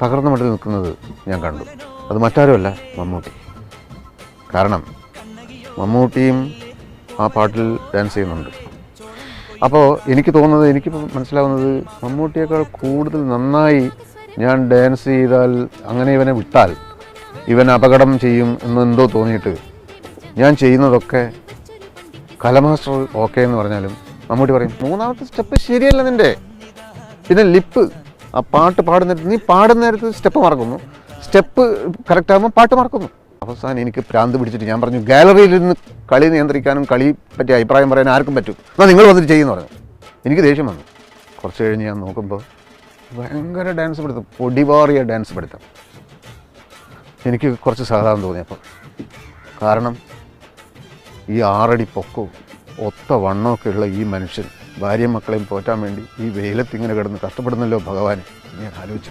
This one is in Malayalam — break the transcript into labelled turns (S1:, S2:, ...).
S1: തകർന്ന മട്ടിൽ നിൽക്കുന്നത് ഞാൻ കണ്ടു. അത് മറ്റാരുമല്ല, മമ്മൂട്ടി. കാരണം മമ്മൂട്ടിയും ആ പാട്ടിൽ ഡാൻസ് ചെയ്യുന്നുണ്ട്. അപ്പോൾ എനിക്ക് തോന്നുന്നത്, എനിക്കിപ്പോൾ മനസ്സിലാവുന്നത്, മമ്മൂട്ടിയേക്കാൾ കൂടുതൽ നന്നായി ഞാൻ ഡാൻസ് ചെയ്താൽ, അങ്ങനെ ഇവനെ വിട്ടാൽ ഇവൻ അപകടം ചെയ്യും എന്നെന്തോ തോന്നിയിട്ട് ഞാൻ ചെയ്യുന്നതൊക്കെ കലമാസ്റ്റർ ഓക്കെ എന്ന് പറഞ്ഞാലും മമ്മൂട്ടി പറയും, മൂന്നാമത്തെ സ്റ്റെപ്പ് ശരിയല്ല നിൻ്റെ. പിന്നെ ലിപ്പ്, ആ പാട്ട് പാടുന്ന, നീ പാടുന്ന നേരത്ത് സ്റ്റെപ്പ് മറക്കുന്നു, സ്റ്റെപ്പ് കറക്റ്റ് ആകുമ്പോൾ പാട്ട് മറക്കുന്നു. അവസാനം എനിക്ക് ഭ്രാന്ത് പിടിച്ചിട്ട് ഞാൻ പറഞ്ഞു, ഗാലറിയിൽ നിന്ന് കളി നിയന്ത്രിക്കാനും കളി പറ്റി അഭിപ്രായം പറയാൻ ആർക്കും പറ്റും, എന്നാൽ നിങ്ങൾ വന്നിട്ട് ചെയ്യുന്നു പറഞ്ഞു. എനിക്ക് ദേഷ്യം വന്നു. കുറച്ച് കഴിഞ്ഞ് ഞാൻ നോക്കുമ്പോൾ ഭയങ്കര ഡാൻസ് പഠിത്തം, പൊടിപാറിയ ഡാൻസ് പഠിത്തം. എനിക്ക് കുറച്ച് സഹതാപം തോന്നിയപ്പോൾ. കാരണം ഈ 6 അടി പൊക്കവും ഒത്ത വണ്ണമൊക്കെ ഉള്ള ഈ മനുഷ്യൻ ഭാര്യയും മക്കളെയും പോറ്റാൻ വേണ്ടി ഈ വെയിലത്തിങ്ങനെ കിടന്ന് കഷ്ടപ്പെടുന്നല്ലോ ഭഗവാൻ, ഞാൻ ആലോചിച്ചു.